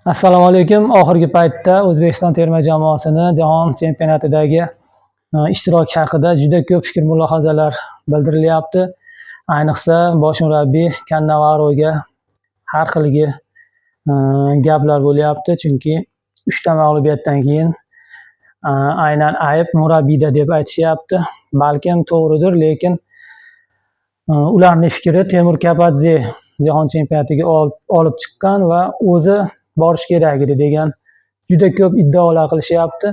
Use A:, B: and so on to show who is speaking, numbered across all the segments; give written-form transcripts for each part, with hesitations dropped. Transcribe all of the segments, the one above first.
A: Assalomu alaykum. Oxirgi paytda O'zbekiston terma jamoasini jahon chempionatidagi ishtiroki haqida juda ko'p fikr-mulohazalar bildirilyapti. Ayniqsa bosh murabbiy Kannavaroga har xilgi gaplar bo'lyapti, chunki 3 ta mag'lubiyatdan keyin aynan ayb murabbiyda deb aytishyapti. Balkim to'g'ridir, lekin ularning fikri Temur Kapadze jahon chempionatiga olib chiqqan va o'zi borish kerak edi degan juda ko'p iddaolar qilishyapti.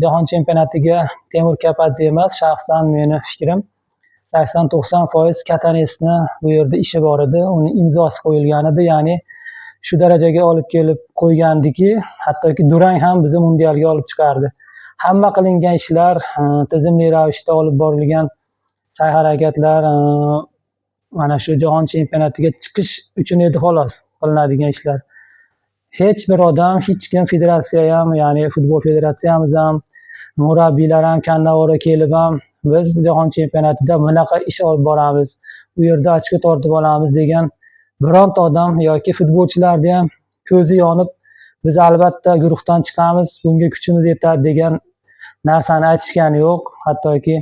A: Jahon chempionatiga Temur Kapadze emas, shaxsan meni fikrim 80-90% Katanesni bu yerda ishi bor edi, uni imzosi qo'yilgan edi, ya'ni shu darajaga olib kelib qo'ygandiki, hattoki durang ham bizni mundialga olib chiqardi. Hamma qilingan ishlar, tizimli ravishda olib borilgan sa'y-harakatlar mana shu jahon chempionatiga chiqish uchun edi xolos qilinadigan ishlar. Hech bir odam, hech kim, federatsiya ham, ya'ni futbol federatsiyamiz ham, murabbiylar ham, Kannavaro kelib ham biz jahon chempionatida bunaqa ish olib boramiz, bu yerda ochko tortib olamiz degan bironta odam yoki futbolchilarni ham ko'zi yonib biz albatta guruhdan chiqamiz, bunga kuchimiz yetadi degan narsani aytishgani yo'q. Hattoki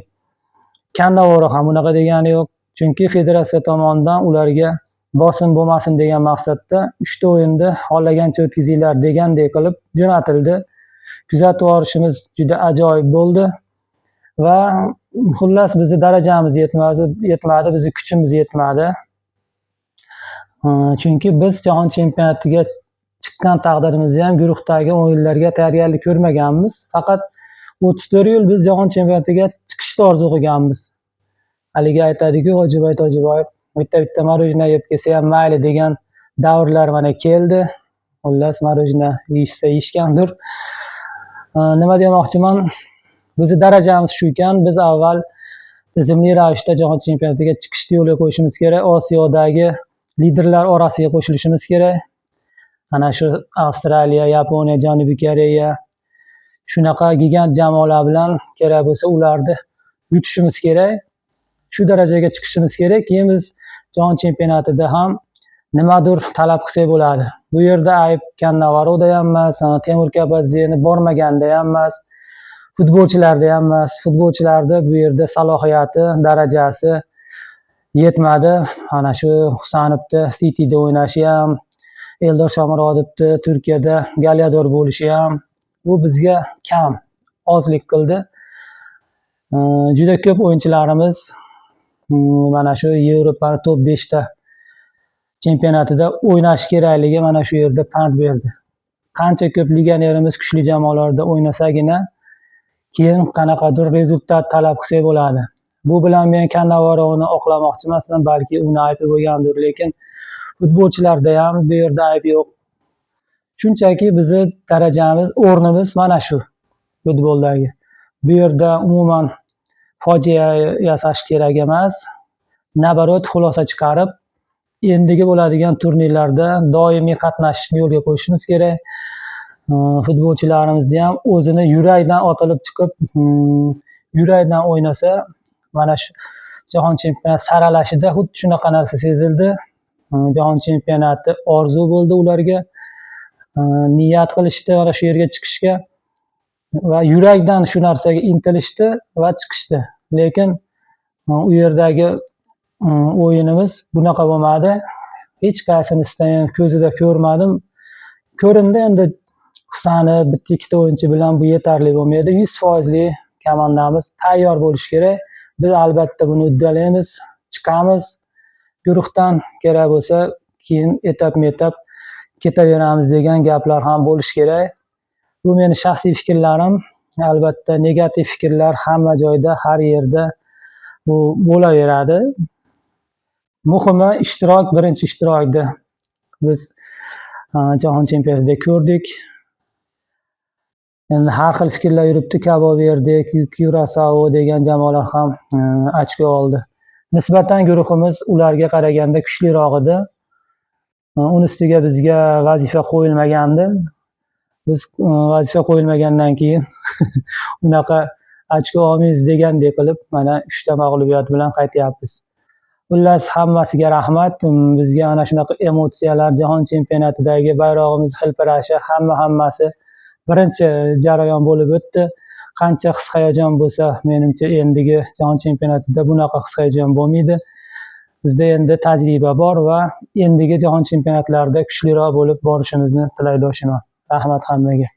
A: Kannavaro ham bunaqa degani yo'q. Chunki federatsiya tomonidan ularga bosim bo'lmasin degan maqsadda 3 ta o'yinni xohlagancha o'tkazinglar degandek qilib jo'natildi. Kuzatib borishimiz juda ajoyib bo'ldi va xullas bizni darajamiz yetmadi, bizni kuchimiz yetmadi. Chunki biz jahon chempionatiga chiqqan taqdirimizda ham guruhdagi o'yinlarga tayyorgarlik ko'rmaganmiz. Faqat 34 yil biz jahon chempionatiga chiqishni orzu qilganmiz. Haligi aytadiku Hojiboy bitta marojna yeb kelsa ham mayli degan davrlar mana keldi. Xullas marojna yeyishsa yeyishgandir. Nima demoqchiman? Bizni darajamiz shu ekan, biz avval tizimli ravishda jahon chempionatiga chiqishni yo'lga qo'yishimiz kerak. Osiyodagi liderlar orasiga qo'shilishimiz kerak. Ana shu Avstraliya, Yaponiya, Janubiy Koreya shunaqa gigant jamoalar bilan kerak bo'lsa ularni yutishimiz kerak. Shu darajaga chiqishimiz kerak. Keyin biz jahon chempionatida ham nimadir talab qilsak bo'ladi. Bu yerda ayb Kannavaroda ham emas, Temur Kapadzeni bormaganda ham emas, futbolchilarda ham emas. Futbolchilarda bu yerda salohiyati, darajasi yetmadi. Ana shu Husanovni Cityda o'ynashi ham, Eldor Shomurodovni Turkiyada galyador bo'lishi ham bu bizga kam, ozlik qildi. Juda ko'p o'yinchilarimiz mana shu Yevropa top 5 ta chempionatida o'ynash kerakligi mana shu yerda pand berdi. Qancha ko'p legionerimiz kuchli jamoalarda o'ynasagina keyin qanaqadir rezultat talab qilsak bo'ladi. Bu bilan men Kannavaroni oqlamoqchi emasman, balki uni aybi bo'lgandir, lekin futbolchilarda ham bu yerda ayb yo'q. Shunchaki bizni darajamiz, o'rnimiz mana shu futboldagi. Bu yerda umuman fojia yasash kerak emas. Nabarot xulosa chiqarib, endigi bo'ladigan turnirlarda doimiy qatnashishni yo'lga qo'yishimiz kerak. Futbolchilarimizni ham o'zini yurakdan otilib chiqib, yurakdan o'ynasa, mana shu jahon chempionati saralashida xuddi shunaqa narsa sezildi. Jahon chempionati orzu bo'ldi ularga. Niyat qilishdi mana shu yerga chiqishga va yurakdan shu narsaga intilishdi va chiqishdi. Lekin u yerdagi o'yinimiz bunaqa bo'lmadi. Hech qaysinisini ko'zida ko'rmadim. Ko'rindi endi Husanov bitta ikkita o'yinchi bilan bu yetarli bo'lmaydi. 100% komandamiz tayyor bo'lish kerak. Biz albatta buni uddalaymiz, chiqamiz. Guruhdan kerak bo'lsa keyin etap-metap ketaveramiz degan gaplar ham bo'lish kerak. Bu meni shaxsiy fikrlarim. Albatta negativ fikrlar hamma joyda, har yerda bu bo'laveradi. Muhimi ishtirok, birinchi ishtirokda biz jahon chempionatida ko'rdik. Endi har xil fikrlar yuribdi. Cabo Verde, Curaçao degan jamoalar ham ochko oldi. Nisbatan guruhimiz ularga qaraganda kuchliroq edi. Uni ustiga bizga vazifa qo'yilmagandi. Biz vazifa qo'yilmagandan keyin unaqa ochko olmaymiz degandek qilib mana 3 ta mag'lubiyat bilan qaytyapmiz. Xullas hammasiga rahmat. Bizga ana shunaqa emotsiyalar, jahon chempionatidagi bayrog'imiz hilpirashi hammasi birinchi jarayon bo'lib o'tdi. Qancha his-hayajon bo'lsa, menimcha endigi jahon chempionatida bunaqa his-hayajon bo'lmaydi. Bizda endi tajriba bor va endigi jahon chempionatlarida kuchliroq bo'lib borishimizni tilaydoshman. Rahmat hammaga.